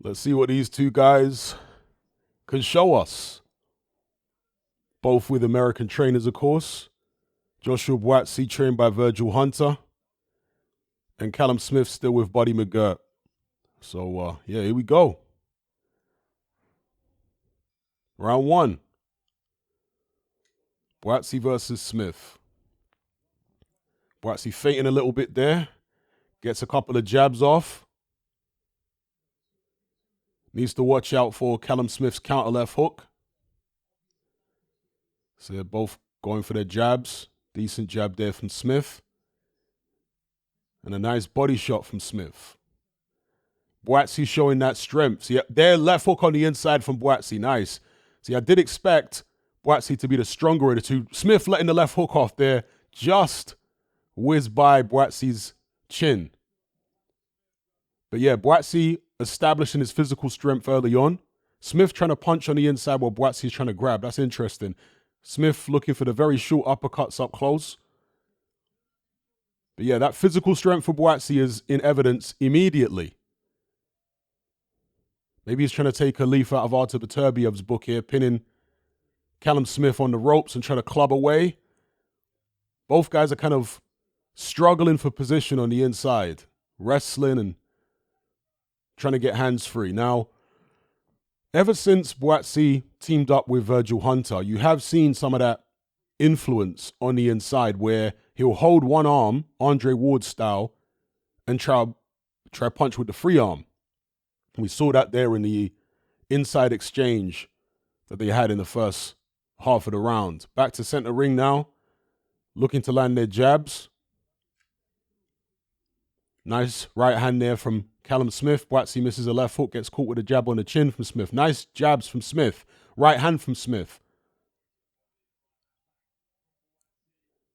Let's see what these two guys can show us. Both with American trainers, of course. Joshua Buatsi, trained by Virgil Hunter. And Callum Smith still with Buddy McGirt. So, yeah, here we go. Round one. Buatsi versus Smith. Buatsi feinting a little bit there. Gets a couple of jabs off. Needs to watch out for Callum Smith's counter left hook. So they're both going for their jabs. Decent jab there from Smith. And a nice body shot from Smith. Buatsi showing that strength. See, their left hook on the inside from Buatsi. Nice. See, I did expect Buatsi to be the stronger of the two. Smith letting the left hook off there. Just whizzed by Buatsi's chin. But yeah, Buatsi establishing his physical strength early on. Smith trying to punch on the inside while Buatsi's trying to grab. That's interesting. Smith looking for the very short uppercuts up close. But yeah, that physical strength for Buatsi is in evidence immediately. Maybe he's trying to take a leaf out of Artur Beterbiev's book here, pinning Callum Smith on the ropes and trying to club away. Both guys are kind of struggling for position on the inside, wrestling and trying to get hands free. Now, ever since Buatsi teamed up with Virgil Hunter, you have seen some of that influence on the inside where he'll hold one arm, Andre Ward style, and try punch with the free arm. We saw that there in the inside exchange that they had in the first half of the round. Back to center ring now, looking to land their jabs. Nice right hand there from Callum Smith. Buatsi misses a left hook, gets caught with a jab on the chin from Smith. Nice jabs from Smith. Right hand from Smith.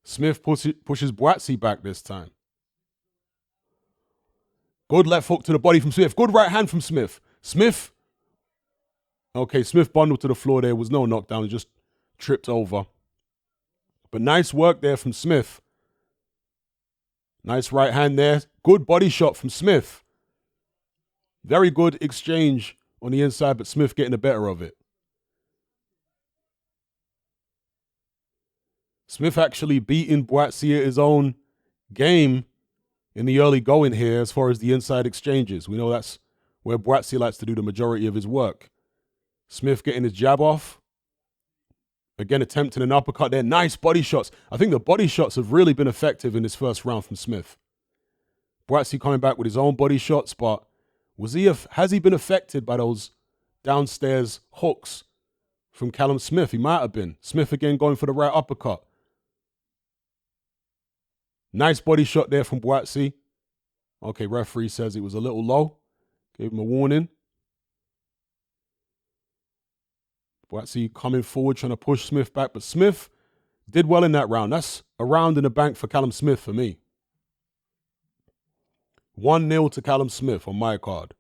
Smith pushes Buatsi back this time. Good left hook to the body from Smith. Good right hand from Smith. Smith. Okay, Smith bundled to the floor there. Was no knockdown. He just tripped over. But nice work there from Smith. Nice right hand there. Good body shot from Smith. Very good exchange on the inside, but Smith getting the better of it. Smith actually beating Buatsi at his own game in the early going here as far as the inside exchanges. We know that's where Buatsi likes to do the majority of his work. Smith getting his jab off. Again, attempting an uppercut there. Nice body shots. I think the body shots have really been effective in this first round from Smith. Buatsi coming back with his own body shots, but has he been affected by those downstairs hooks from Callum Smith? He might have been. Smith again going for the right uppercut. Nice body shot there from Buatsi. Okay, referee says it was a little low. Gave him a warning. Buatsi coming forward, trying to push Smith back. But Smith did well in that round. That's a round in the bank for Callum Smith for me. 1-0 to Callum Smith on my card.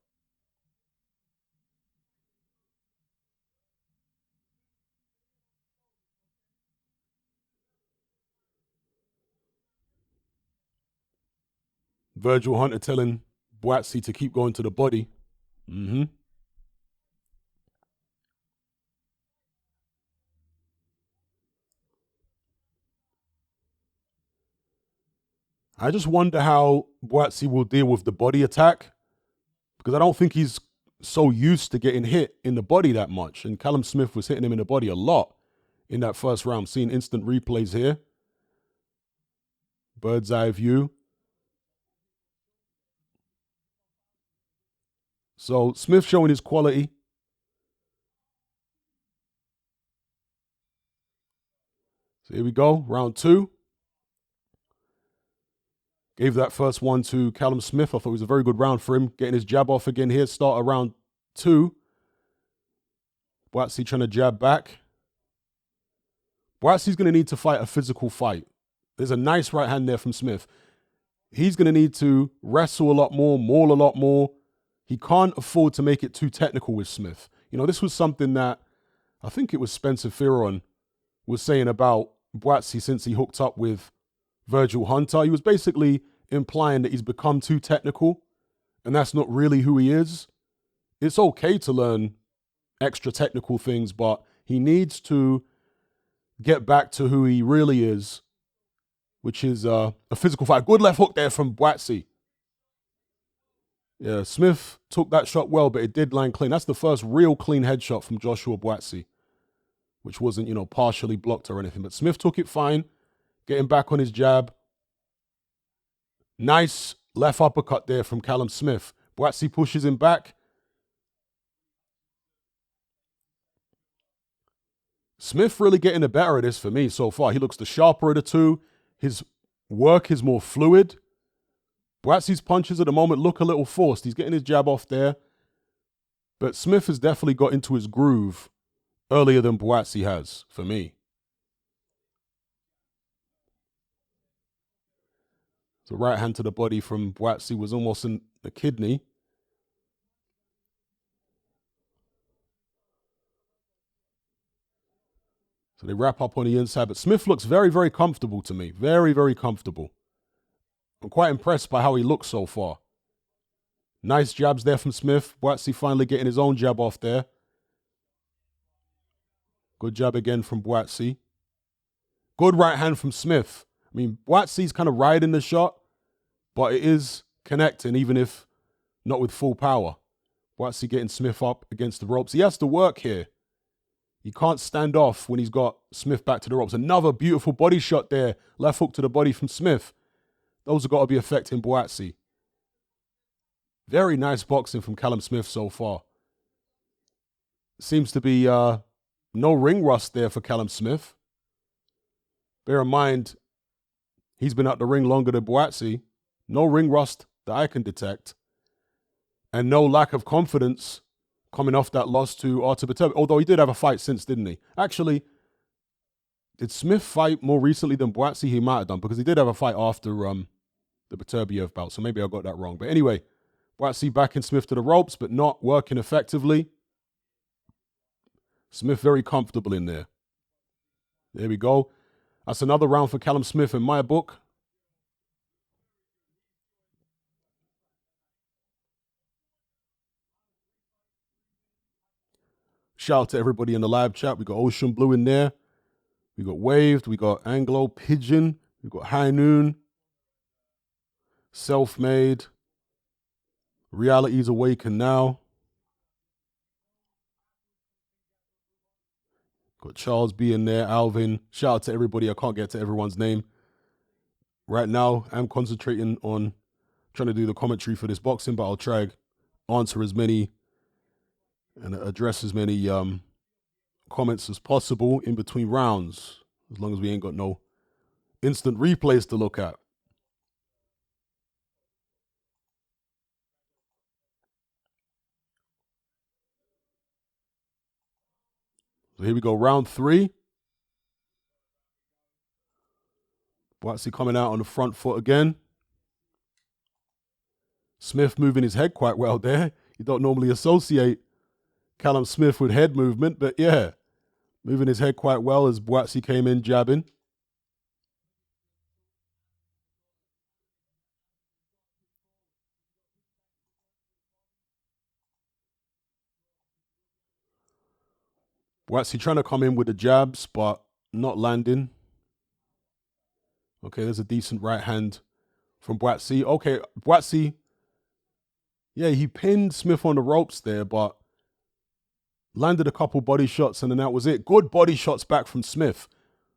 Virgil Hunter telling Buatsi to keep going to the body. I just wonder how Buatsi will deal with the body attack, because I don't think he's so used to getting hit in the body that much. And Callum Smith was hitting him in the body a lot in that first round. Seeing instant replays here. Bird's eye view. So Smith showing his quality. So here we go, round two. Gave that first one to Callum Smith. I thought it was a very good round for him. Getting his jab off again here. Start of round two. Buatsi trying to jab back. Buatsi's going to need to fight a physical fight. There's a nice right hand there from Smith. He's going to need to wrestle a lot more, maul a lot more. He can't afford to make it too technical with Smith. You know, this was something that I think it was Spencer Fearon was saying about Buatsi since he hooked up with Virgil Hunter. He was basically implying that he's become too technical, and that's not really who he is. it's okay to learn extra technical things, but he needs to get back to who he really is, which is a physical fight. Good left hook there from Buatsi. Yeah, Smith took that shot well, but it did land clean. That's the first real clean headshot from Joshua Buatsi, which wasn't, partially blocked or anything. But Smith took it fine, getting back on his jab. Nice left uppercut there from Callum Smith. Buatsi pushes him back. Smith really getting the better of this for me so far. He looks the sharper of the two. His work is more fluid. Buatsi's punches at the moment look a little forced. He's getting his jab off there. But Smith has definitely got into his groove earlier than Buatsi has, for me. The right hand to the body from Buatsi was almost in the kidney. So they wrap up on the inside. But Smith looks very, very comfortable to me. Very, very comfortable. I'm quite impressed by how he looks so far. Nice jabs there from Smith. Buatsi finally getting his own jab off there. Good jab again from Buatsi. Good right hand from Smith. I mean, Buatsi's kind of riding the shot, but it is connecting, even if not with full power. Buatsi getting Smith up against the ropes. He has to work here. He can't stand off when he's got Smith back to the ropes. Another beautiful body shot there. Left hook to the body from Smith. Those have got to be affecting Buatsi. Very nice boxing from Callum Smith so far. Seems to be no ring rust there for Callum Smith. Bear in mind, he's been out the ring longer than Buatsi. No ring rust that I can detect. And no lack of confidence coming off that loss to Artur Beterbiev. Although he did have a fight since, didn't he? Actually, did Smith fight more recently than Buatsi? He might have done, because he did have a fight after the Beterbiev bout. So maybe I got that wrong. But anyway, Buatsi backing Smith to the ropes, but not working effectively. Smith very comfortable in there. There we go. That's another round for Callum Smith in my book. Shout out to everybody in the live chat. We got Ocean Blue in there. We got Waved. We got Anglo Pigeon. We got High Noon. Self-Made. Reality's Awakened Now. Got Charles B in there. Alvin. Shout out to everybody. I can't get to everyone's name. Right now, I'm concentrating on trying to do the commentary for this boxing, but I'll try answer as many and address as many comments as possible in between rounds, as long as we ain't got no instant replays to look at. So here we go, round 3. Buatsi coming out on the front foot again. Smith moving his head quite well there. You don't normally associate Callum Smith with head movement, but yeah, moving his head quite well as Buatsi came in jabbing. Buatsi trying to come in with the jabs, but not landing. Okay, there's a decent right hand from Buatsi. Okay, Buatsi, yeah, he pinned Smith on the ropes there, but landed a couple body shots, and then that was it. Good body shots back from Smith.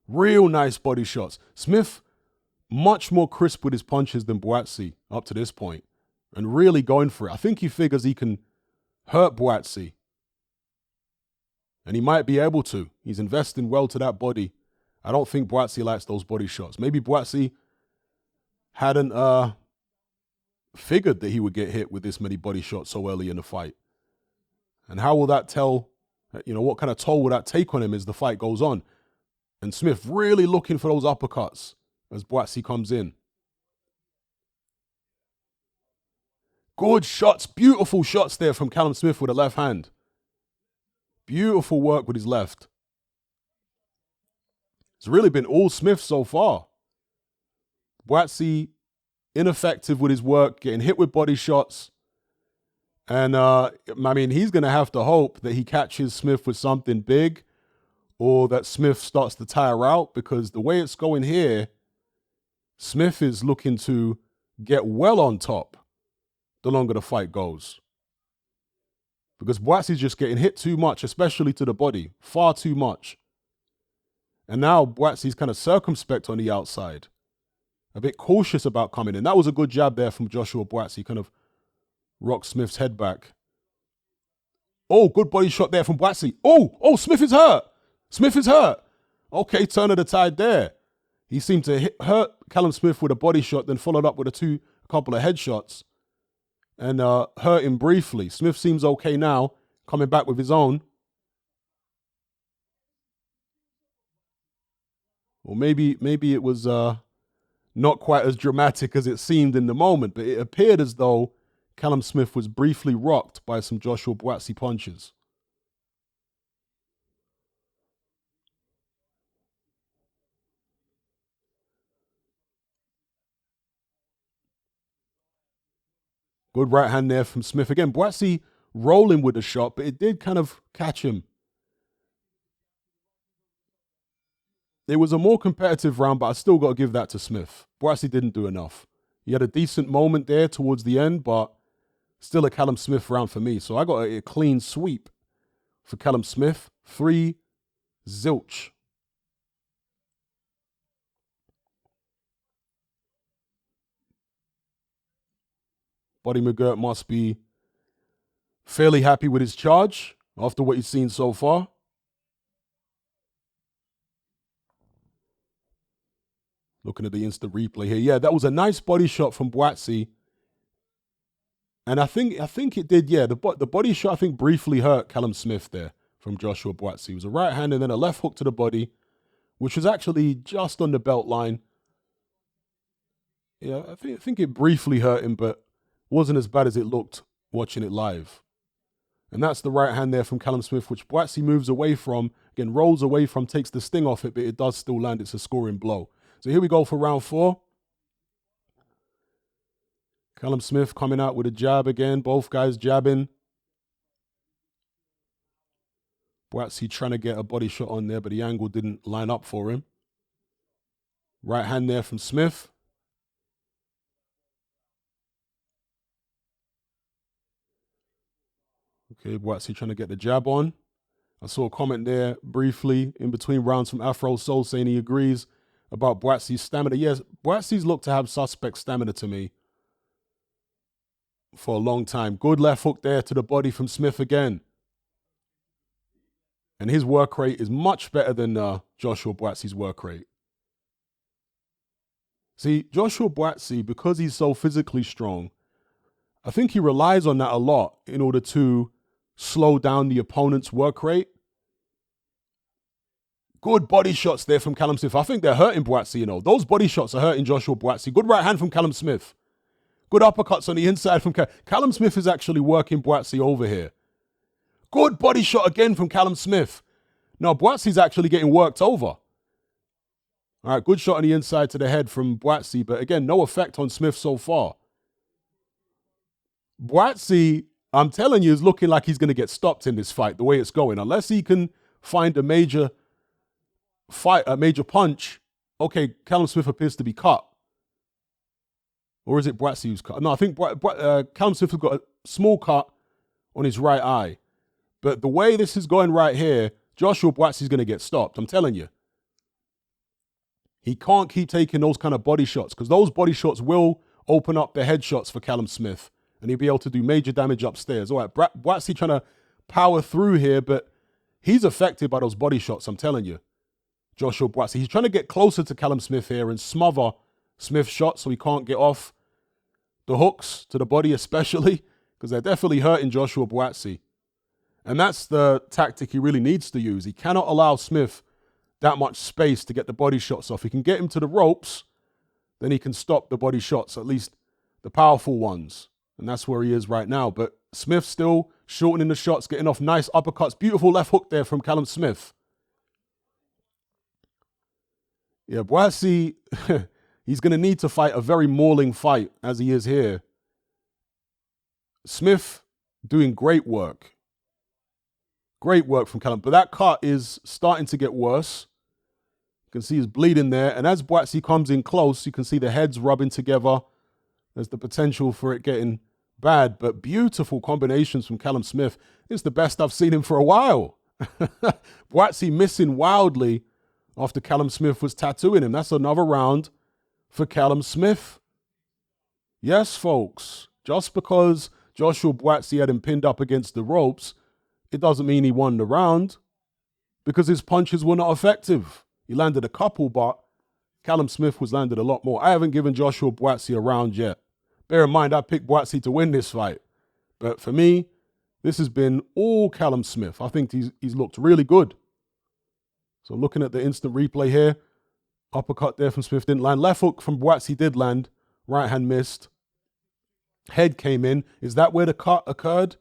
Real nice body shots. Smith, much more crisp with his punches than Buatsi up to this point, and really going for it. I think he figures he can hurt Buatsi, and he might be able to. He's investing well to that body. I don't think Buatsi likes those body shots. Maybe Buatsi hadn't figured that he would get hit with this many body shots so early in the fight. And how will that tell, what kind of toll will that take on him as the fight goes on? And Smith really looking for those uppercuts as Buatsi comes in. Good shots, beautiful shots there from Callum Smith with a left hand. Beautiful work with his left. It's really been all Smith so far. Buatsi ineffective with his work, getting hit with body shots, And, I mean, he's going to have to hope that he catches Smith with something big or that Smith starts to tire out, because the way it's going here, Smith is looking to get well on top the longer the fight goes. Because Buatsi's just getting hit too much, especially to the body, far too much. And now Buatsi's kind of circumspect on the outside, a bit cautious about coming in. That was a good jab there from Joshua Buatsi, kind of rocked Smith's head back. Oh, good body shot there from Buatsi. Oh, Smith is hurt. Smith is hurt. Okay, turn of the tide there. He seemed to hurt Callum Smith with a body shot, then followed up with a couple of headshots and hurt him briefly. Smith seems okay now, coming back with his own. Or maybe it was not quite as dramatic as it seemed in the moment, but it appeared as though Callum Smith was briefly rocked by some Joshua Buatsi punches. Good right hand there from Smith. Again, Buatsi rolling with the shot, but it did kind of catch him. It was a more competitive round, but I still got to give that to Smith. Buatsi didn't do enough. He had a decent moment there towards the end, but still a Callum Smith round for me. So I got a clean sweep for Callum Smith. 3-0. Buddy McGirt must be fairly happy with his charge after what he's seen so far. Looking at the instant replay here. Yeah, that was a nice body shot from Buatsi. And I think it did, yeah. The body shot, I think, briefly hurt Callum Smith there from Joshua Buatsi. It was a right hand and then a left hook to the body, which was actually just on the belt line. Yeah, I think it briefly hurt him, but wasn't as bad as it looked watching it live. And that's the right hand there from Callum Smith, which Buatsi moves away from, again, rolls away from, takes the sting off it, but it does still land. It's a scoring blow. So here we go for round 4. Callum Smith coming out with a jab again. Both guys jabbing. Buatsi trying to get a body shot on there, but the angle didn't line up for him. Right hand there from Smith. Okay, Buatsi trying to get the jab on. I saw a comment there briefly in between rounds from Afro Soul saying he agrees about Buatsi's stamina. Yes, Buatsi's looked to have suspect stamina to me for a long time. Good left hook there to the body from Smith again. And his work rate is much better than Joshua Buatsi's work rate. See, Joshua Buatsi, because he's so physically strong, I think he relies on that a lot in order to slow down the opponent's work rate. Good body shots there from Callum Smith. I think they're hurting Buatsi, you know. Those body shots are hurting Joshua Buatsi. Good right hand from Callum Smith. Good uppercuts on the inside from Callum Smith is actually working Buatsi over here. Good body shot again from Callum Smith. No, Buatsi's actually getting worked over. All right, good shot on the inside to the head from Buatsi, but again, no effect on Smith so far. Buatsi, I'm telling you, is looking like he's going to get stopped in this fight, the way it's going. Unless he can find a major punch. Okay, Callum Smith appears to be cut. Or is it Buatsi who's cut? No, I think Callum Smith has got a small cut on his right eye. But the way this is going right here, Joshua Buatsi is going to get stopped. I'm telling you. He can't keep taking those kind of body shots, because those body shots will open up the headshots for Callum Smith, and he'll be able to do major damage upstairs. All right, Buatsi trying to power through here, but he's affected by those body shots, I'm telling you. Joshua Buatsi. He's trying to get closer to Callum Smith here and smother Smith's shot so he can't get off the hooks to the body, especially, because they're definitely hurting Joshua Buatsi. And that's the tactic he really needs to use. He cannot allow Smith that much space to get the body shots off. He can get him to the ropes, then he can stop the body shots, at least the powerful ones. And that's where he is right now. But Smith still shortening the shots, getting off nice uppercuts. Beautiful left hook there from Callum Smith. Yeah, Buatsi, he's going to need to fight a very mauling fight as he is here. Smith doing great work. Great work from Callum. But that cut is starting to get worse. You can see he's bleeding there. And as Buatsi comes in close, you can see the heads rubbing together. There's the potential for it getting bad. But beautiful combinations from Callum Smith. It's the best I've seen him for a while. Buatsi missing wildly after Callum Smith was tattooing him. That's another round for Callum Smith. Yes, folks. Just because Joshua Buatsi had him pinned up against the ropes, it doesn't mean he won the round, because his punches were not effective. He landed a couple, but Callum Smith was landed a lot more. I haven't given Joshua Buatsi a round yet. Bear in mind, I picked Buatsi to win this fight. But for me, this has been all Callum Smith. I think he's looked really good. So looking at the instant replay here, uppercut there from Smith didn't land. Left hook from Buatsi did land. Right hand missed. Head came in. Is that where the cut occurred?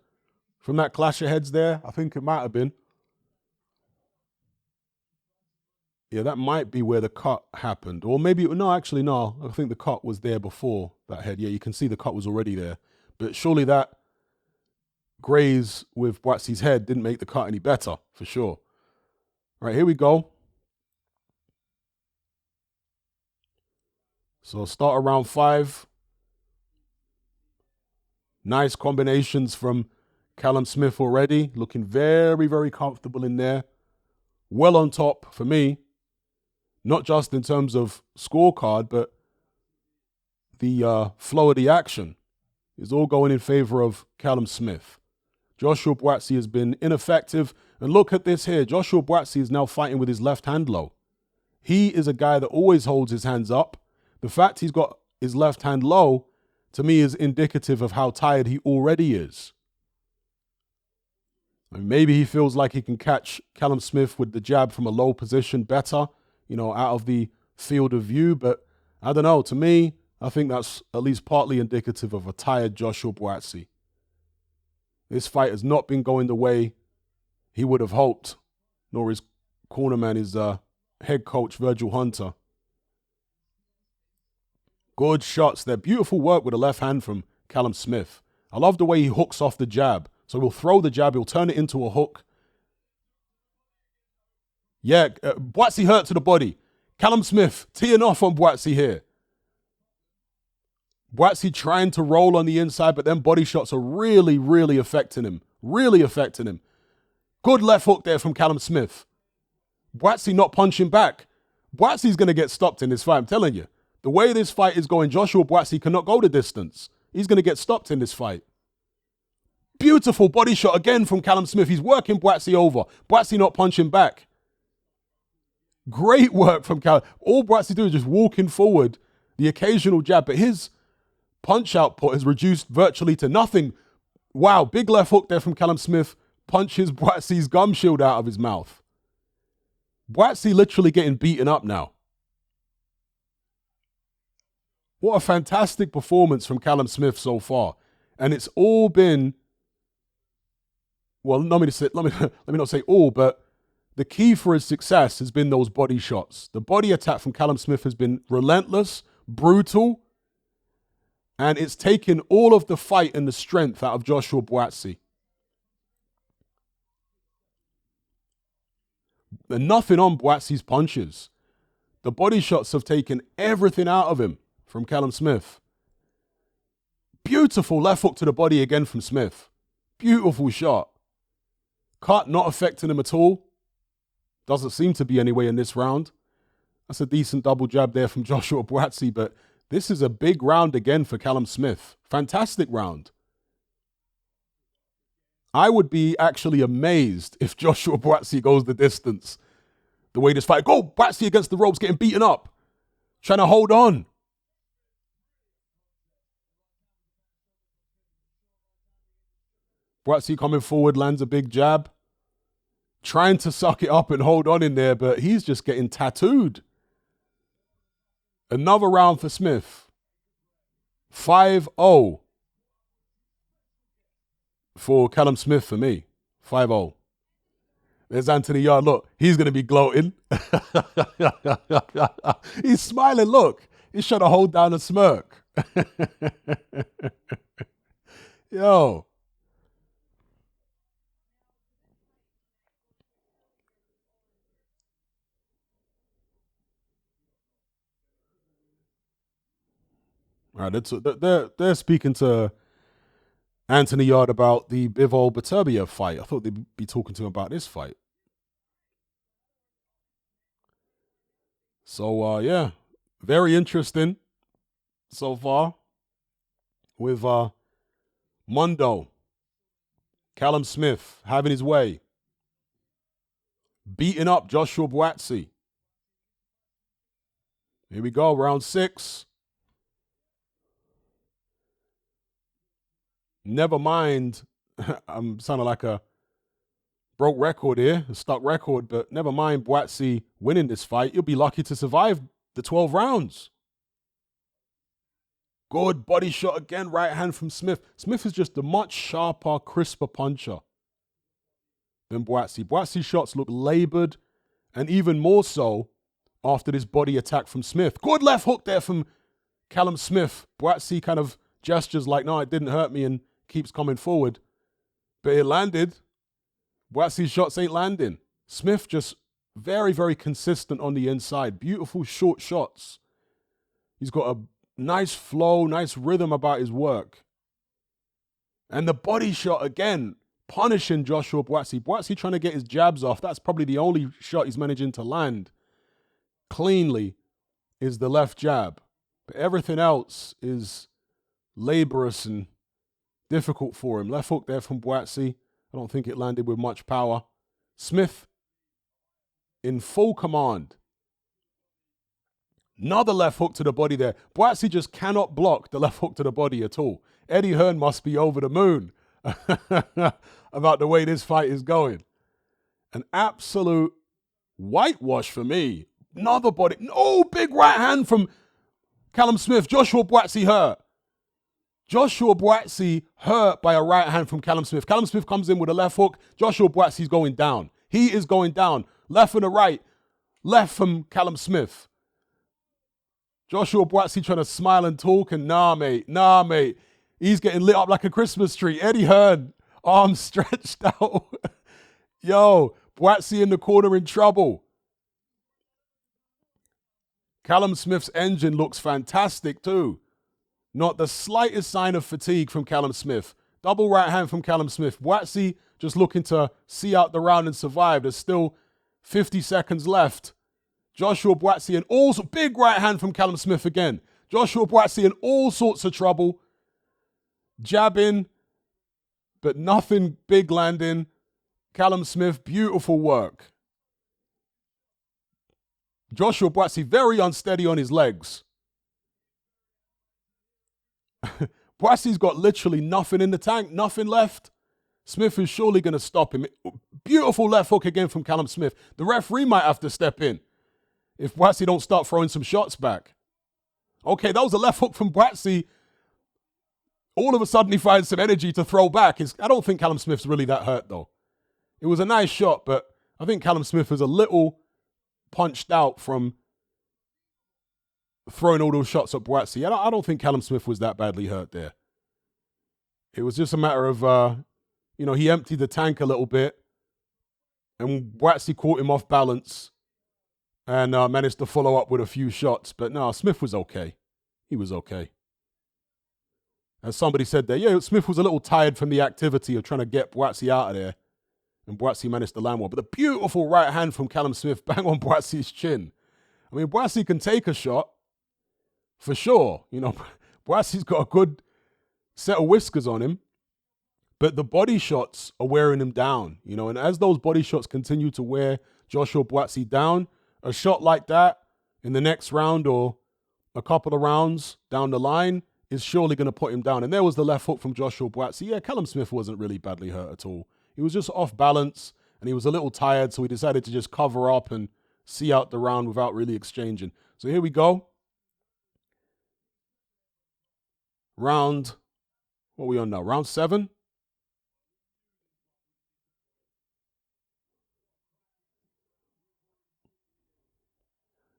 From that clash of heads there? I think it might have been. Yeah, that might be where the cut happened. Or maybe, no, actually, no. I think the cut was there before that head. Yeah, you can see the cut was already there. But surely that graze with Buatsi's head didn't make the cut any better, for sure. All right, here we go. So start around 5. Nice combinations from Callum Smith already. Looking very, very comfortable in there. Well on top for me. Not just in terms of scorecard, but the flow of the action is all going in favor of Callum Smith. Joshua Buatsi has been ineffective. And look at this here. Joshua Buatsi is now fighting with his left hand low. He is a guy that always holds his hands up. The fact he's got his left hand low, to me, is indicative of how tired he already is. And maybe he feels like he can catch Callum Smith with the jab from a low position better, out of the field of view. But I don't know. To me, I think that's at least partly indicative of a tired Joshua Buatsi. This fight has not been going the way he would have hoped, nor his cornerman, his head coach, Virgil Hunter. Good shots there. Beautiful work with the left hand from Callum Smith. I love the way he hooks off the jab. So he'll throw the jab, he'll turn it into a hook. Yeah, Buatsi hurt to the body. Callum Smith teeing off on Buatsi here. Buatsi trying to roll on the inside, but then body shots are really, really affecting him. Really affecting him. Good left hook there from Callum Smith. Buatsi not punching back. Buatsi's going to get stopped in this fight, I'm telling you. The way this fight is going, Joshua Buatsi cannot go the distance. He's going to get stopped in this fight. Beautiful body shot again from Callum Smith. He's working Buatsi over. Buatsi not punching back. Great work from Callum. All Buatsi do is just walking forward, the occasional jab, but his punch output has reduced virtually to nothing. Wow, big left hook there from Callum Smith. Punches Buatsi's gum shield out of his mouth. Buatsi literally getting beaten up now. What a fantastic performance from Callum Smith so far. And it's all been, well, let me not say all, but the key for his success has been those body shots. The body attack from Callum Smith has been relentless, brutal, and it's taken all of the fight and the strength out of Joshua Buatsi. And nothing on Buatsi's punches. The body shots have taken everything out of him from Callum Smith. Beautiful left hook to the body again from Smith. Beautiful shot. Cut not affecting him at all. Doesn't seem to be anyway in this round. That's a decent double jab there from Joshua Buatsi, but this is a big round again for Callum Smith. Fantastic round. I would be actually amazed if Joshua Buatsi goes the distance. The way this fight, go Buatsi against the ropes, getting beaten up, trying to hold on. Buatsi coming forward, lands a big jab, trying to suck it up and hold on in there, but he's just getting tattooed. Another round for Smith. 5-0 for Callum Smith for me. 5-0. There's Anthony Yard. Look, he's going to be gloating. He's smiling. Look, he's trying to hold down a smirk. Yo. All right, they're speaking to Anthony Yard about the Bivol Beterbiev fight. I thought they'd be talking to him about this fight. So yeah, very interesting so far with Mundo, Callum Smith having his way, beating up Joshua Buatsi. Here we go, round 6. Never mind, I'm sounding like a broke record here, a stuck record, but never mind Buatsi winning this fight. You'll be lucky to survive the 12 rounds. Good body shot again, right hand from Smith. Smith is just a much sharper, crisper puncher than Buatsi. Buatsi's shots look labored, and even more so after this body attack from Smith. Good left hook there from Callum Smith. Buatsi kind of gestures like, no, it didn't hurt me, and keeps coming forward. But it landed. Buatsi's shots ain't landing. Smith just very, very consistent on the inside. Beautiful short shots. He's got a nice flow, nice rhythm about his work. And the body shot again, punishing Joshua Buatsi. Buatsi trying to get his jabs off. That's probably the only shot he's managing to land cleanly is the left jab. But everything else is laborious and difficult for him. Left hook there from Buatsi. I don't think it landed with much power. Smith in full command. Another left hook to the body there. Buatsi just cannot block the left hook to the body at all. Eddie Hearn must be over the moon about the way this fight is going. An absolute whitewash for me. Another body. Oh, big right hand from Callum Smith. Joshua Buatsi hurt. Joshua Buatsi hurt by a right hand from Callum Smith. Callum Smith comes in with a left hook. Joshua Buatsi's going down. He is going down. Left and a right. Left from Callum Smith. Joshua Buatsi trying to smile and talk, and nah, mate. He's getting lit up like a Christmas tree. Eddie Hearn, arms stretched out. Yo, Buatsi in the corner in trouble. Callum Smith's engine looks fantastic too. Not the slightest sign of fatigue from Callum Smith. Double right hand from Callum Smith. Buatsi just looking to see out the round and survive. There's still 50 seconds left. Joshua Buatsi and also big right hand from Callum Smith again. Joshua Buatsi in all sorts of trouble. Jabbing, but nothing big landing. Callum Smith, beautiful work. Joshua Buatsi very unsteady on his legs. Buatsi's got literally nothing in the tank, nothing left. Smith is surely going to stop him. Beautiful left hook again from Callum Smith. The referee might have to step in if Buatsi don't start throwing some shots back. Okay, that was a left hook from Buatsi. All of a sudden he finds some energy to throw back. I don't think Callum Smith's really that hurt though. It was a nice shot, but I think Callum Smith is a little punched out from throwing all those shots at Buatsi. I don't think Callum Smith was that badly hurt there. It was just a matter of, he emptied the tank a little bit and Buatsi caught him off balance and managed to follow up with a few shots. But no, Smith was okay. He was okay. As somebody said there, yeah, Smith was a little tired from the activity of trying to get Buatsi out of there. And Buatsi managed to land one. But the beautiful right hand from Callum Smith bang on Buatsi's chin. I mean, Buatsi can take a shot, for sure. Buatsi's got a good set of whiskers on him. But the body shots are wearing him down, and as those body shots continue to wear Joshua Buatsi down, a shot like that in the next round or a couple of rounds down the line is surely going to put him down. And there was the left hook from Joshua Buatsi. Yeah, Callum Smith wasn't really badly hurt at all. He was just off balance and he was a little tired, so he decided to just cover up and see out the round without really exchanging. So here we go. What are we on now? Round 7?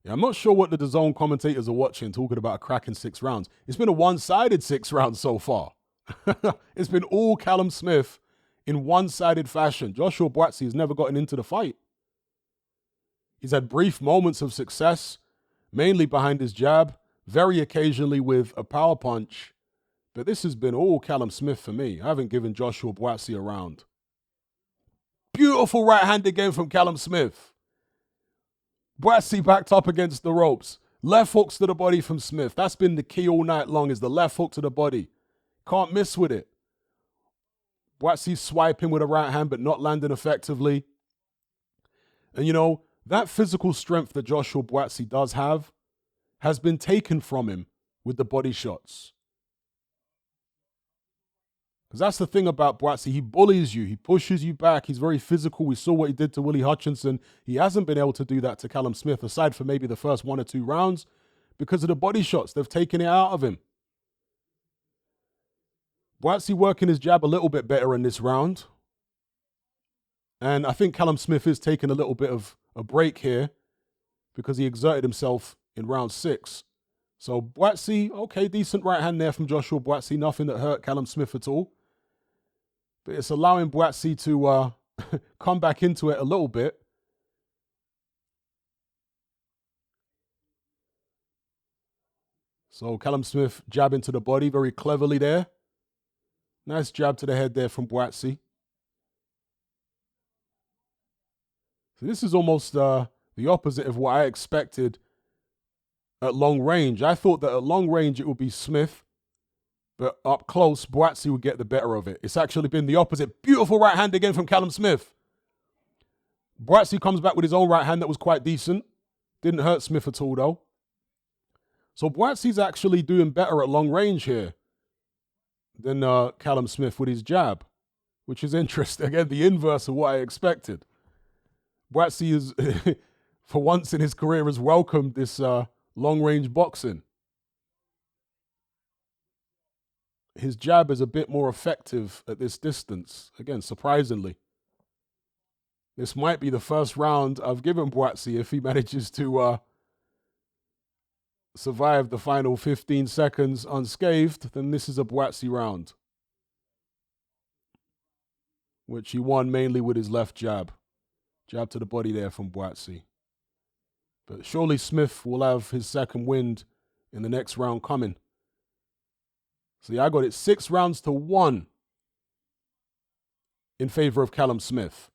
Yeah, I'm not sure what the DAZN commentators are watching, talking about a cracking 6 rounds. It's been a one-sided 6 rounds so far. It's been all Callum Smith in one-sided fashion. Joshua Buatsi has never gotten into the fight. He's had brief moments of success, mainly behind his jab, very occasionally with a power punch. But this has been all Callum Smith for me. I haven't given Joshua Buatsi a round. Beautiful right hand again from Callum Smith. Buatsi backed up against the ropes. Left hooks to the body from Smith. That's been the key all night long, is the left hook to the body. Can't miss with it. Buatsi swiping with a right hand but not landing effectively. And you know, that physical strength that Joshua Buatsi does have has been taken from him with the body shots. Because that's the thing about Buatsi. He bullies you. He pushes you back. He's very physical. We saw what he did to Willie Hutchinson. He hasn't been able to do that to Callum Smith, aside from maybe the first 1 or 2 rounds, because of the body shots. They've taken it out of him. Buatsi working his jab a little bit better in this round. And I think Callum Smith is taking a little bit of a break here because he exerted himself in round 6. So Buatsi, okay, decent right hand there from Joshua Buatsi. Nothing that hurt Callum Smith at all. But it's allowing Buatsi to come back into it a little bit. So Callum Smith jabbing to the body very cleverly there. Nice jab to the head there from Buatsi. So this is almost the opposite of what I expected at long range. I thought that at long range it would be Smith, but up close, Buatsi would get the better of it. It's actually been the opposite. Beautiful right hand again from Callum Smith. Buatsi comes back with his own right hand that was quite decent. Didn't hurt Smith at all, though. So Buatsi's actually doing better at long range here than Callum Smith with his jab, which is interesting. Again, the inverse of what I expected. Buatsi is, for once in his career, has welcomed this long-range boxing. His jab is a bit more effective at this distance. Again, surprisingly. This might be the first round I've given Buatsi if he manages to survive the final 15 seconds unscathed. Then this is a Buatsi round, which he won mainly with his left jab. Jab to the body there from Buatsi. But surely Smith will have his second wind in the next round coming. So yeah, I got it 6 rounds to 1 in favor of Callum Smith.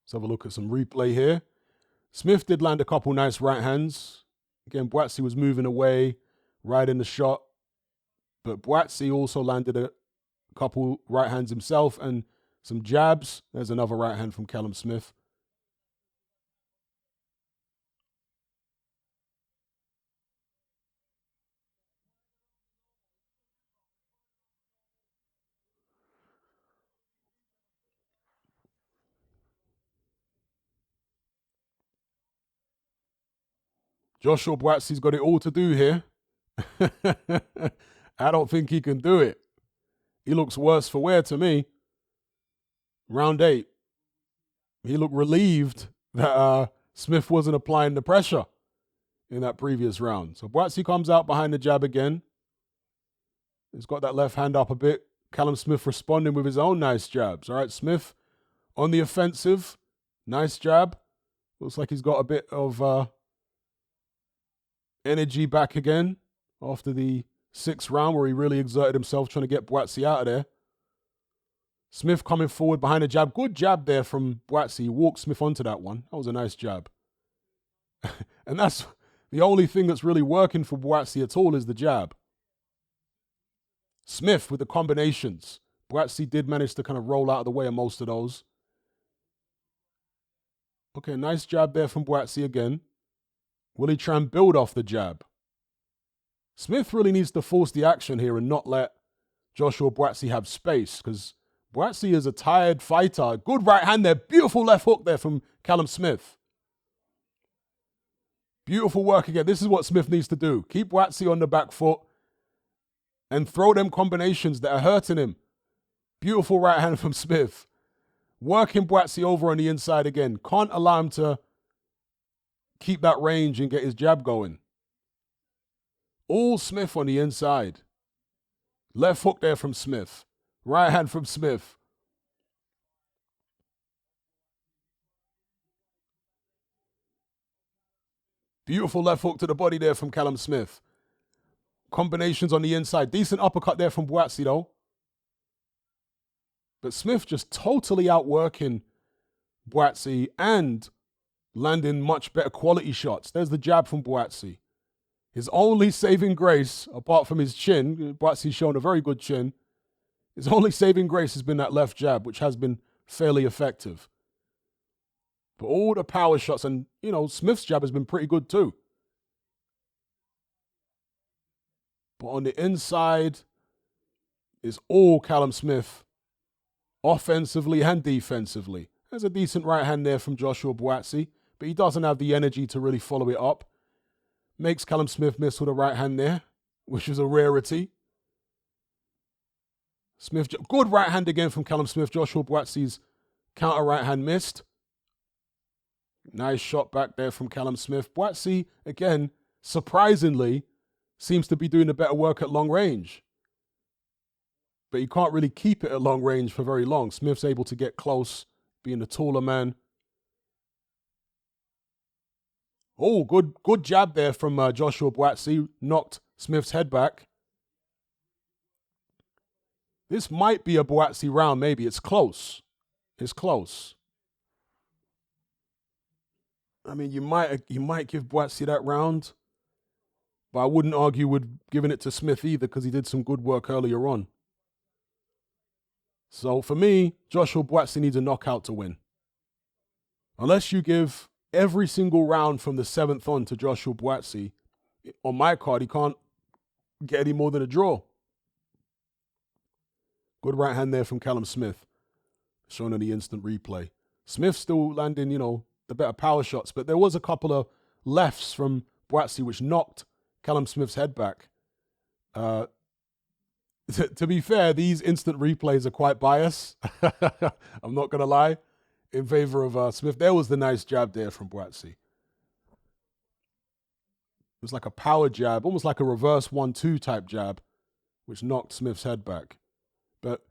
Let's have a look at some replay here. Smith did land a couple nice right hands. Again, Buatsi was moving away, right in the shot. But Buatsi also landed a couple right hands himself and some jabs. There's another right hand from Callum Smith. Joshua Buatsi's got it all to do here. I don't think he can do it. He looks worse for wear to me. Round 8. He looked relieved that Smith wasn't applying the pressure in that previous round. So Buatsi comes out behind the jab again. He's got that left hand up a bit. Callum Smith responding with his own nice jabs. All right, Smith on the offensive. Nice jab. Looks like he's got a bit of energy back again after the 6th round where he really exerted himself trying to get Buatsi out of there. Smith coming forward behind a jab. Good jab there from Buatsi. He walked Smith onto that one. That was a nice jab. And that's the only thing that's really working for Buatsi at all is the jab. Smith with the combinations. Buatsi did manage to kind of roll out of the way of most of those. Okay, nice jab there from Buatsi again. Will he try and build off the jab? Smith really needs to force the action here and not let Joshua Buatsi have space, because Buatsi is a tired fighter. Good right hand there. Beautiful left hook there from Callum Smith. Beautiful work again. This is what Smith needs to do. Keep Buatsi on the back foot and throw them combinations that are hurting him. Beautiful right hand from Smith. Working Buatsi over on the inside again. Can't allow him to keep that range and get his jab going. All Smith on the inside. Left hook there from Smith. Right hand from Smith. Beautiful left hook to the body there from Callum Smith. Combinations on the inside. Decent uppercut there from Buatsi, though. But Smith just totally outworking Buatsi and landing much better quality shots. There's the jab from Buatsi. His only saving grace, apart from his chin, Buatsi's shown a very good chin, his only saving grace has been that left jab, which has been fairly effective. But all the power shots, and, Smith's jab has been pretty good too. But on the inside is all Callum Smith, offensively and defensively. There's a decent right hand there from Joshua Buatsi, but he doesn't have the energy to really follow it up. Makes Callum Smith miss with a right hand there, which is a rarity. Good right hand again from Callum Smith. Joshua Buatsi's counter right hand missed. Nice shot back there from Callum Smith. Buatsi, again, surprisingly, seems to be doing the better work at long range. But you can't really keep it at long range for very long. Smith's able to get close, being the taller man. Oh, good jab there from Joshua Buatsi. Knocked Smith's head back. This might be a Buatsi round, maybe. It's close. It's close. I mean, you might give Buatsi that round, but I wouldn't argue with giving it to Smith either because he did some good work earlier on. So for me, Joshua Buatsi needs a knockout to win. Unless you give every single round from the 7th on to Joshua Buatsi, on my card, he can't get any more than a draw. Good right hand there from Callum Smith, shown in the instant replay. Smith still landing, the better power shots, but there was a couple of lefts from Buatsi which knocked Callum Smith's head back. To be fair, these instant replays are quite biased. I'm not going to lie. In favor of Smith. There was the nice jab there from Buatsi. It was like a power jab, almost like a reverse 1-2 type jab, which knocked Smith's head back. But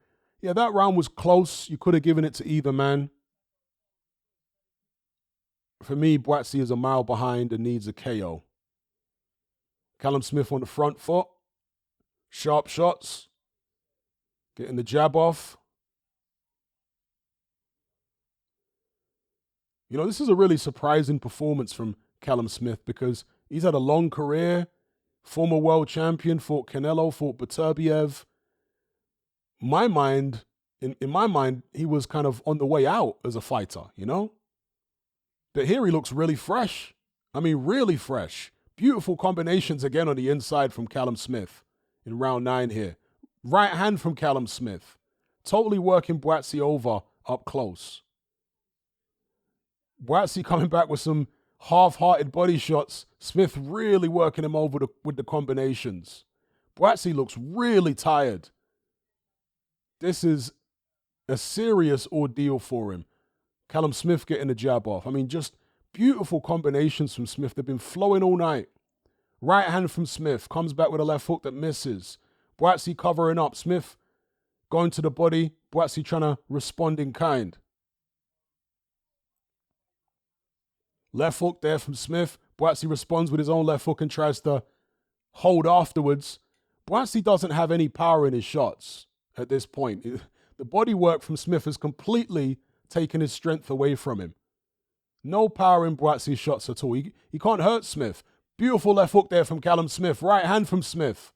yeah, that round was close. You could have given it to either man. For me, Buatsi is a mile behind and needs a KO. Callum Smith on the front foot. Sharp shots. Getting the jab off. This is a really surprising performance from Callum Smith because he's had a long career. Former world champion, fought Canelo, fought Beterbiev. In my mind, he was kind of on the way out as a fighter, But here he looks really fresh. I mean, really fresh. Beautiful combinations again on the inside from Callum Smith in round 9 here. Right hand from Callum Smith. Totally working Buatsi over up close. Buatsi coming back with some half-hearted body shots. Smith really working him over with the combinations. Buatsi looks really tired. This is a serious ordeal for him. Callum Smith getting the jab off. I mean, just beautiful combinations from Smith. They've been flowing all night. Right hand from Smith. Comes back with a left hook that misses. Buatsi covering up. Smith going to the body. Buatsi trying to respond in kind. Left hook there from Smith. Buatsi responds with his own left hook and tries to hold afterwards. Buatsi doesn't have any power in his shots at this point. The body work from Smith has completely taken his strength away from him. No power in Buatsi's shots at all. He can't hurt Smith. Beautiful left hook there from Callum Smith. Right hand from Smith.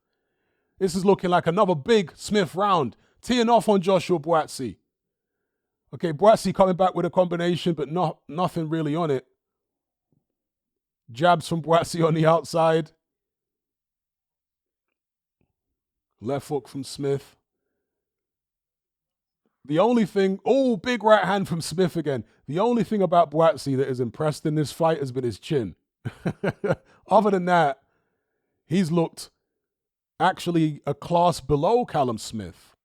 This is looking like another big Smith round. Teeing off on Joshua Buatsi. Okay, Buatsi coming back with a combination, but nothing really on it. Jabs from Buatsi on the outside. Left hook from Smith. The only thing, big right hand from Smith again. The only thing about Buatsi that has impressed in this fight has been his chin. Other than that, he's looked actually a class below Callum Smith.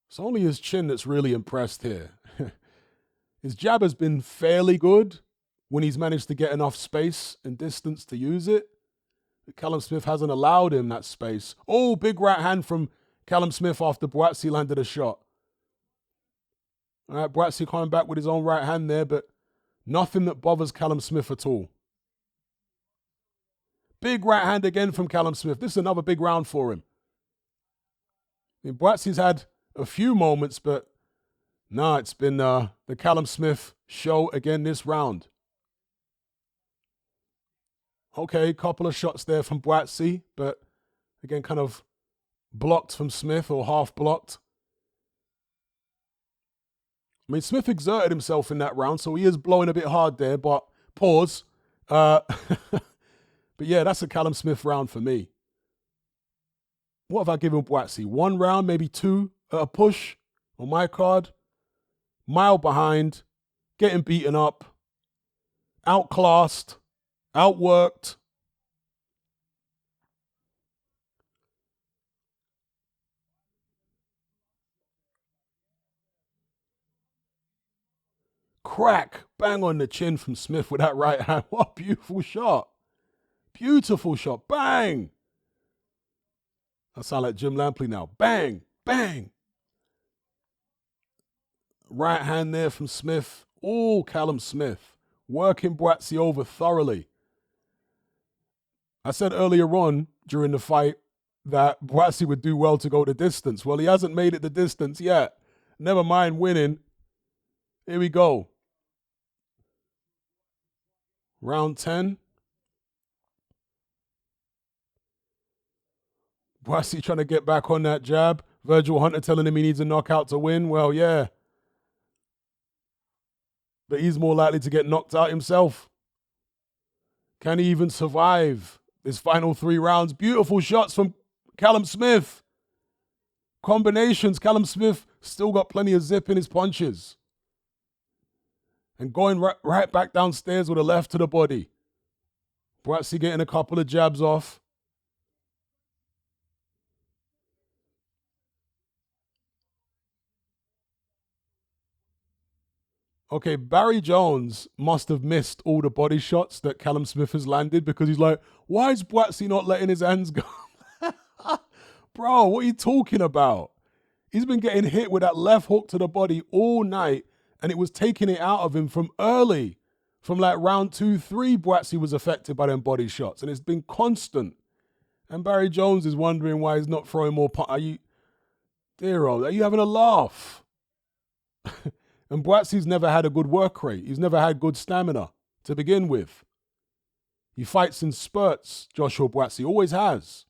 It's only his chin that's really impressed here. His jab has been fairly good when he's managed to get enough space and distance to use it. Callum Smith hasn't allowed him that space. Big right hand from Callum Smith after Buatsi landed a shot. All right, Buatsi coming back with his own right hand there, but Nothing that bothers Callum Smith at all. Big right hand again from Callum Smith. This is another big round for him. I mean, Buatsi's had a few moments, but no, it's been the Callum Smith show again this round. Okay, couple of shots there from Buatsi, but again, kind of blocked from Smith or half blocked. I mean, Smith exerted himself in that round, so he is blowing a bit hard there, but pause. But yeah, that's a Callum Smith round for me. What have I given Buatsi? 1 round, maybe 2 at a push on my card. Mile behind, getting beaten up, outclassed, outworked. Crack, bang on the chin from Smith with that right hand. What a beautiful shot. Beautiful shot, bang. I sound like Jim Lampley now. Bang, bang. Right hand there from Smith. Oh, Callum Smith. Working Buatsi over thoroughly. I said earlier on during the fight that Buatsi would do well to go the distance. Well, he hasn't made it the distance yet. Never mind winning. Here we go. Round 10. Buatsi trying to get back on that jab. Virgil Hunter telling him he needs a knockout to win. Well, yeah. But he's more likely to get knocked out himself. Can he even survive his final 3 rounds? Beautiful shots from Callum Smith. Combinations. Callum Smith still got plenty of zip in his punches. And going right back downstairs with a left to the body. Buatsi getting a couple of jabs off. Okay, Barry Jones must have missed all the body shots that Callum Smith has landed because he's like, why is Buatsi not letting his hands go? Bro, what are you talking about? He's been getting hit with that left hook to the body all night, and it was taking it out of him from early. From like round 2, 3, Buatsi was affected by them body shots, and it's been constant. And Barry Jones is wondering why he's not throwing more are you having a laugh? And Buatsi's never had a good work rate. He's never had good stamina to begin with. He fights in spurts, Joshua Buatsi, always has.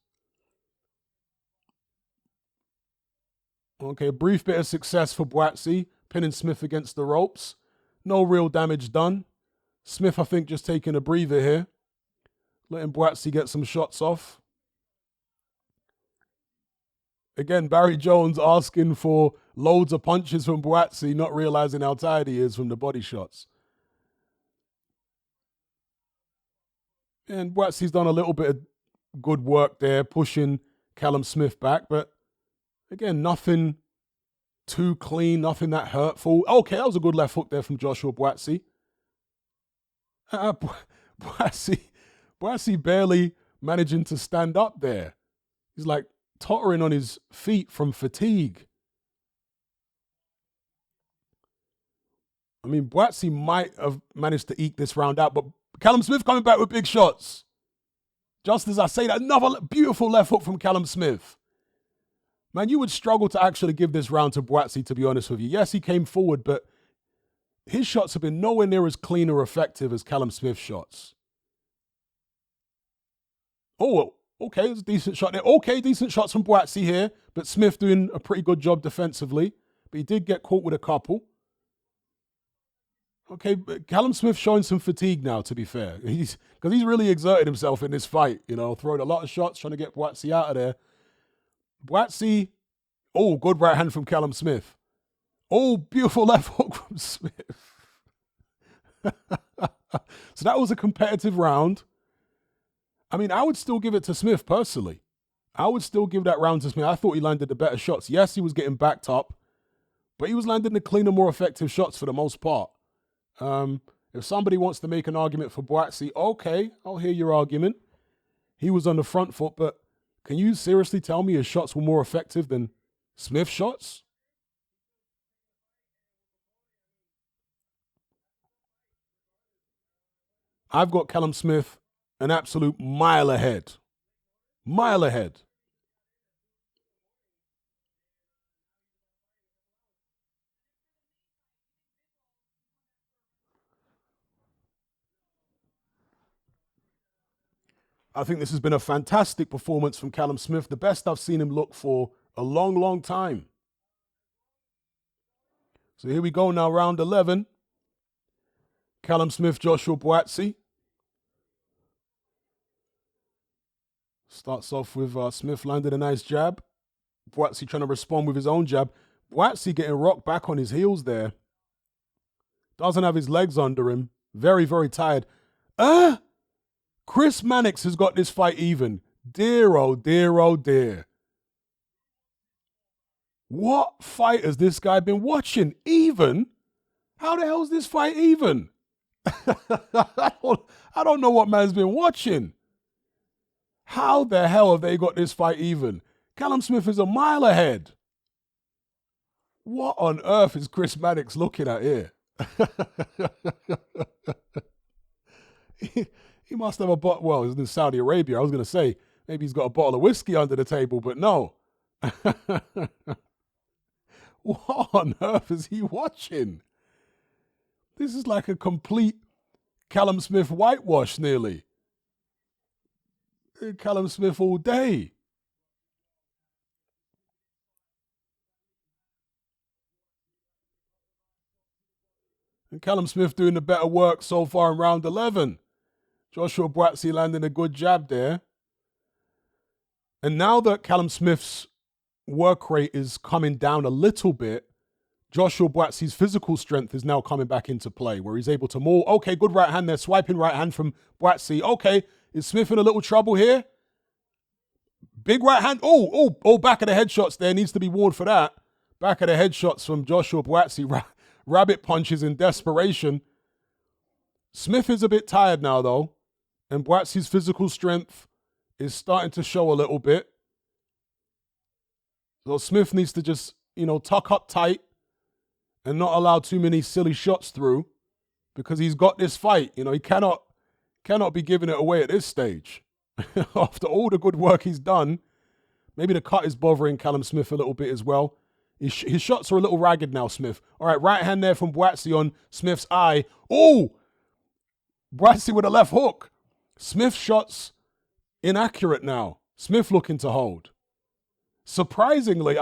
Okay, a brief bit of success for Buatsi, pinning Smith against the ropes. No real damage done. Smith, I think, just taking a breather here. Letting Buatsi get some shots off. Again, Barry Jones asking for loads of punches from Buatsi, not realizing how tired he is from the body shots. And Buatsi's done a little bit of good work there, pushing Callum Smith back, but again, nothing too clean, nothing that hurtful. Okay, that was a good left hook there from Joshua Buatsi. Buatsi barely managing to stand up there. He's like tottering on his feet from fatigue. I mean, Buatsi might have managed to eke this round out, but Callum Smith coming back with big shots. Just as I say that, another beautiful left hook from Callum Smith. Man, you would struggle to actually give this round to Buatsi, to be honest with you. Yes, he came forward, but his shots have been nowhere near as clean or effective as Callum Smith's shots. Oh, okay, it's a decent shot there. Okay, decent shots from Buatsi here, but Smith doing a pretty good job defensively. But he did get caught with a couple. Okay, but Callum Smith showing some fatigue now, to be fair. Because he's really exerted himself in this fight, throwing a lot of shots, trying to get Buatsi out of there. Buatsi, oh, good right hand from Callum Smith. Oh, beautiful left hook from Smith. So that was a competitive round. I mean, I would still give it to Smith personally. I would still give that round to Smith. I thought he landed the better shots. Yes, he was getting backed up, but he was landing the cleaner, more effective shots for the most part. If somebody wants to make an argument for Buatsi, okay, I'll hear your argument. He was on the front foot, but can you seriously tell me his shots were more effective than Smith's shots? I've got Callum Smith an absolute mile ahead. Mile ahead. I think this has been a fantastic performance from Callum Smith, the best I've seen him look for a long, long time. So here we go now, round 11. Callum Smith, Joshua Buatsi. Starts off with Smith landed a nice jab. Buatsi trying to respond with his own jab. Buatsi getting rocked back on his heels there. Doesn't have his legs under him. Very, very tired. Chris Mannix has got this fight even. Dear, oh dear, oh dear. What fight has this guy been watching? Even? How the hell is this fight even? I don't know what man's been watching. How the hell have they got this fight even? Callum Smith is a mile ahead. What on earth is Chris Mannix looking at here? He must have a bottle. Well, he's in Saudi Arabia. I was going to say, maybe he's got a bottle of whiskey under the table, but no. What on earth is he watching? This is like a complete Callum Smith whitewash, nearly. Callum Smith all day. And Callum Smith doing the better work so far in round 11. Joshua Buatsi landing a good jab there. And now that Callum Smith's work rate is coming down a little bit, Joshua Buatsi's physical strength is now coming back into play, where he's able to maul. Okay, good right hand there, swiping right hand from Buatsi. Okay, is Smith in a little trouble here? Big right hand. Oh, back of the headshots there. Needs to be warned for that. Back of the headshots from Joshua Buatsi. Rabbit punches in desperation. Smith is a bit tired now, though. And Buatsi's physical strength is starting to show a little bit. So Smith needs to just, tuck up tight and not allow too many silly shots through, because he's got this fight. He cannot be giving it away at this stage. After all the good work he's done, maybe the cut is bothering Callum Smith a little bit as well. His shots are a little ragged now, Smith. All right, right hand there from Buatsi on Smith's eye. Oh! Buatsi with a left hook. Smith's shots inaccurate now. Smith looking to hold. Surprisingly,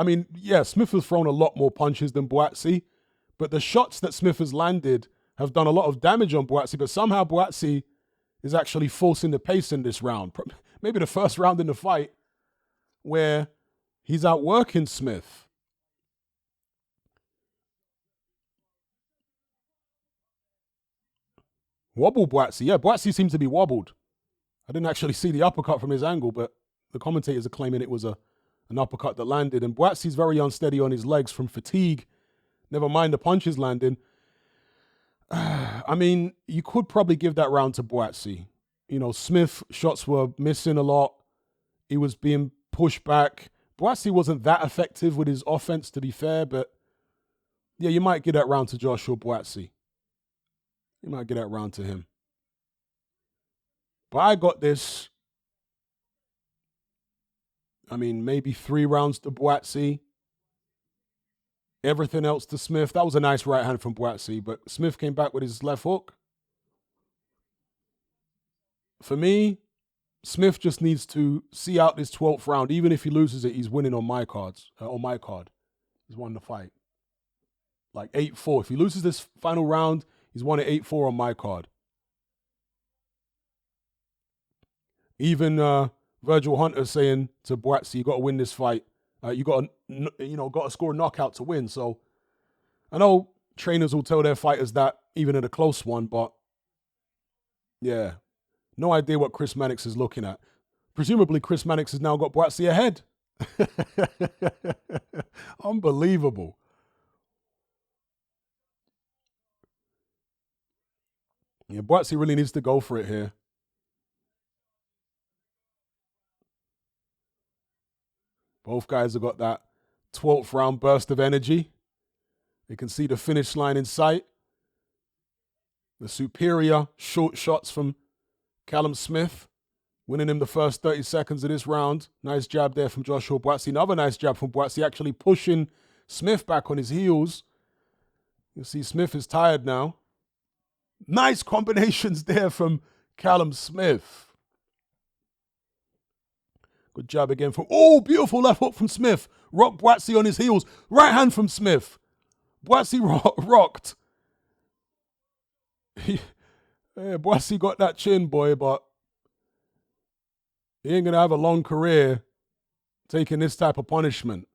Smith has thrown a lot more punches than Buatsi, but the shots that Smith has landed have done a lot of damage on Buatsi, but somehow Buatsi is actually forcing the pace in this round. Maybe the first round in the fight where he's outworking Smith. Wobble Buatsi. Yeah, Buatsi seems to be wobbled. I didn't actually see the uppercut from his angle, but the commentators are claiming it was an uppercut that landed. And Buatsi's very unsteady on his legs from fatigue. Never mind the punches landing. You could probably give that round to Buatsi. Smith shots were missing a lot. He was being pushed back. Buatsi wasn't that effective with his offense, to be fair, but yeah, you might give that round to Joshua Buatsi. You might get that round to him. But I got this. Maybe 3 rounds to Buatsi. Everything else to Smith. That was a nice right hand from Buatsi, but Smith came back with his left hook. For me, Smith just needs to see out this 12th round. Even if he loses it, he's winning on my cards. On my card, he's won the fight. Like 8-4. If he loses this final round, he's won it 8-4 on my card. Even Virgil Hunter saying to Buatsi, you got to win this fight. You got to score a knockout to win. So I know trainers will tell their fighters that even in a close one, but yeah, no idea what Chris Mannix is looking at. Presumably, Chris Mannix has now got Buatsi ahead. Unbelievable. Yeah, Buatsi really needs to go for it here. Both guys have got that 12th round burst of energy. They can see the finish line in sight. The superior short shots from Callum Smith, winning him the first 30 seconds of this round. Nice jab there from Joshua Buatsi. Another nice jab from Buatsi, actually pushing Smith back on his heels. You see Smith is tired now. Nice combinations there from Callum Smith. Good jab again from, oh, beautiful left hook from Smith. Rocked Buatsi on his heels. Right hand from Smith. Buatsi rocked. Buatsi got that chin, boy, but he ain't going to have a long career taking this type of punishment.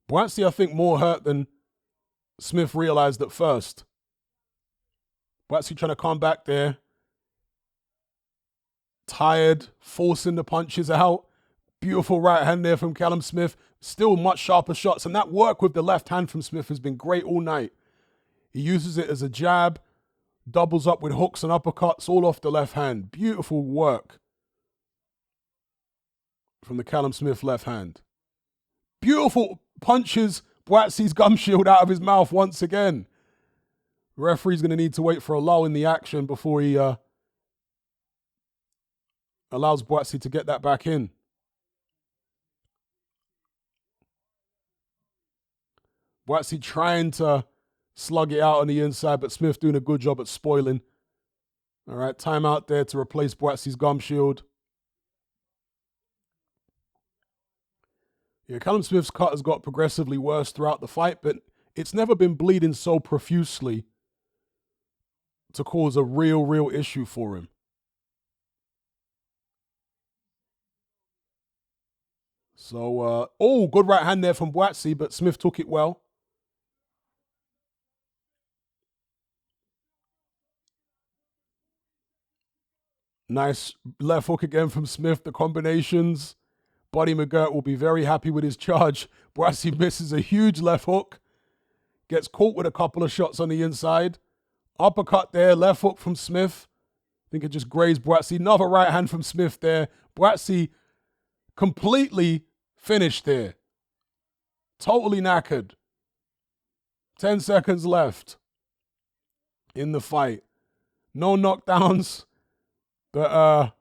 Buatsi, I think, more hurt than Smith realized at first. Buatsi trying to come back there. Tired, forcing the punches out. Beautiful right hand there from Callum Smith. Still much sharper shots. And that work with the left hand from Smith has been great all night. He uses it as a jab, doubles up with hooks and uppercuts all off the left hand. Beautiful work from the Callum Smith left hand. Beautiful punches Buatsi's gum shield out of his mouth once again. Referee's going to need to wait for a lull in the action before he allows Buatsi to get that back in. Buatsi trying to slug it out on the inside, but Smith doing a good job at spoiling. All right, timeout there to replace Buatsi's gum shield. Yeah, Callum Smith's cut has got progressively worse throughout the fight, but it's never been bleeding so profusely to cause a real issue for him. So, good right hand there from Buatsi, but Smith took it well. Nice left hook again from Smith, the combinations. Buddy McGirt will be very happy with his charge. Buatsi misses a huge left hook. Gets caught with a couple of shots on the inside. Uppercut there, left hook from Smith. I think it just grazed Buatsi. Another right hand from Smith there. Buatsi completely finished there. Totally knackered. 10 seconds left in the fight. No knockdowns, but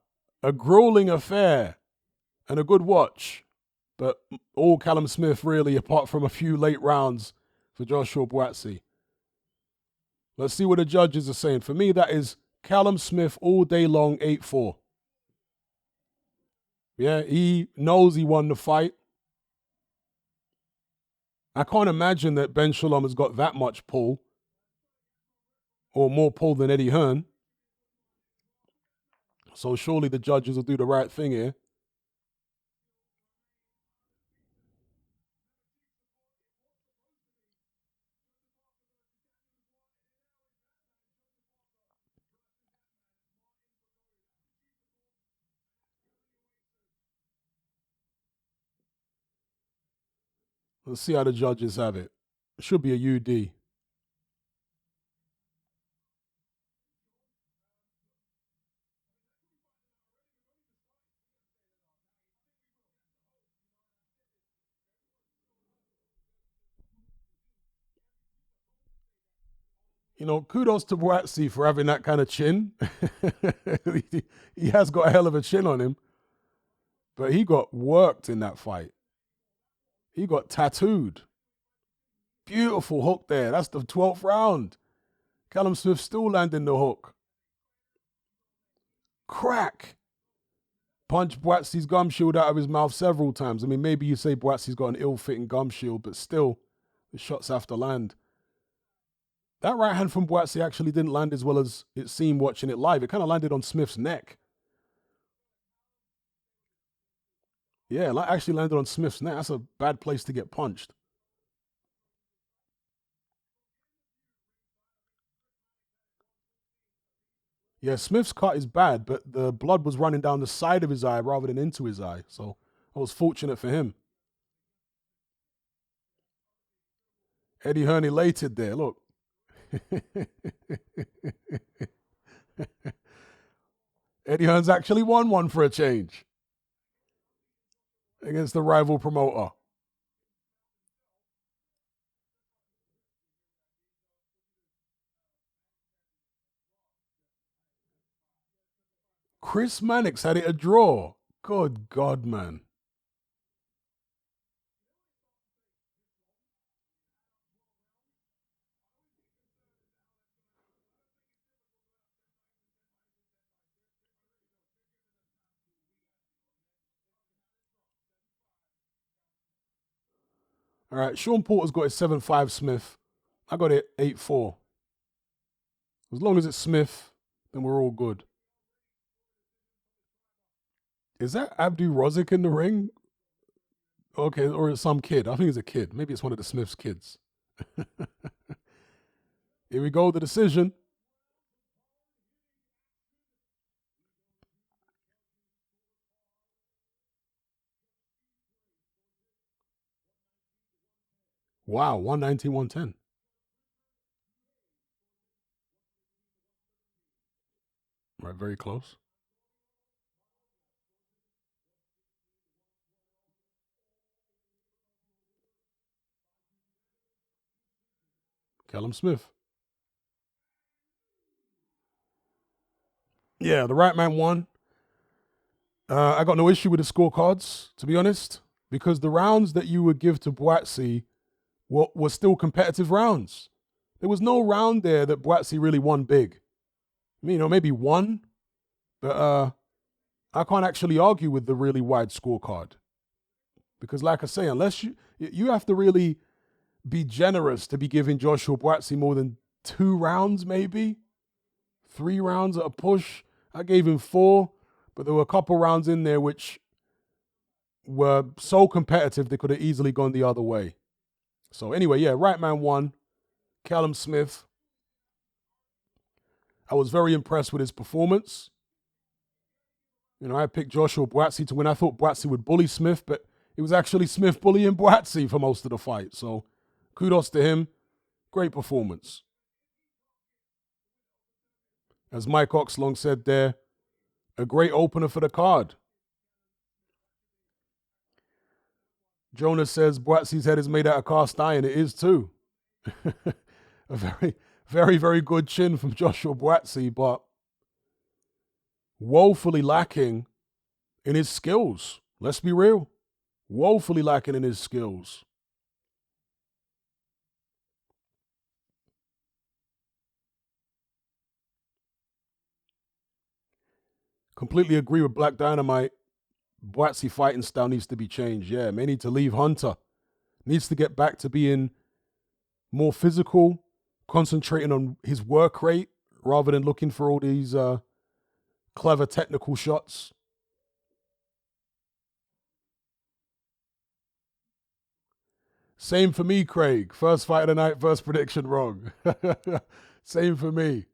a grueling affair and a good watch. But all Callum Smith really, apart from a few late rounds for Joshua Buatsi. Let's see what the judges are saying. For me, that is Callum Smith all day long, 8-4. Yeah, he knows he won the fight. I can't imagine that Ben Shalom has got that much pull, or more pull than Eddie Hearn. So surely the judges will do the right thing here. Let's see how the judges have it. It should be a UD. You know, kudos to Buatsi for having that kind of chin. He has got a hell of a chin on him. But he got worked in that fight. He got tattooed. Beautiful hook there. That's the 12th round. Callum Smith still landing the hook. Crack. Punch Buatsi's gum shield out of his mouth several times. I mean, maybe you say Buatsi's got an ill-fitting gum shield, but still, the shots have to land. That right hand from Buatsi actually didn't land as well as it seemed watching it live. It kind of landed on Smith's neck. Yeah, it actually landed on Smith's neck. That's a bad place to get punched. Yeah, Smith's cut is bad, but the blood was running down the side of his eye rather than into his eye. So I was fortunate for him. Eddie Hearn elated there. Look. Eddie Hearn's actually won one for a change against the rival promoter. Chris Mannix had it a draw. Good God, man. All right, Sean Porter's got it 7-5 Smith. I got it 8-4. As long as it's Smith, then we're all good. Is that Abdu Rozik in the ring? Okay, or it's some kid. I think it's a kid. Maybe it's one of the Smith's kids. Here we go, the decision. Wow, 119, 110. Right, very close. Callum Smith. Yeah, the right man won. I got no issue with the scorecards, to be honest, because the rounds that you would give to Buatsi were still competitive rounds. There was no round there that Buatsi really won big. I mean, maybe one, but I can't actually argue with the really wide scorecard. Because like I say, unless you have to really be generous to be giving Joshua Buatsi more than 2 rounds, maybe 3 rounds at a push. I gave him 4, but there were a couple rounds in there which were so competitive they could have easily gone the other way. So anyway, yeah, right man won. Callum Smith. I was very impressed with his performance. I picked Joshua Buatsi to win. I thought Buatsi would bully Smith, but it was actually Smith bullying Buatsi for most of the fight. So kudos to him. Great performance. As Mike Oxlong said there, a great opener for the card. Jonas says Buatsi's head is made out of cast iron. It is too. A very, very, very good chin from Joshua Buatsi, but woefully lacking in his skills. Let's be real. Woefully lacking in his skills. Completely agree with Black Dynamite. Buatsi fighting style needs to be changed. Yeah, may need to leave Hunter. Needs to get back to being more physical, concentrating on his work rate rather than looking for all these clever technical shots. Same for me, Craig. First fight of the night, first prediction wrong. Same for me.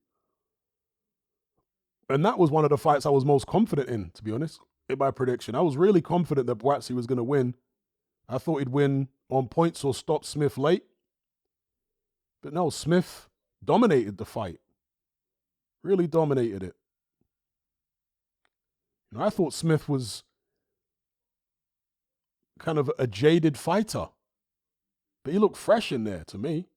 And that was one of the fights I was most confident in, to be honest, in my prediction. I was really confident that Buatsi was going to win. I thought he'd win on points or stop Smith late. But no, Smith dominated the fight. Really dominated it. I thought Smith was kind of a jaded fighter. But he looked fresh in there to me.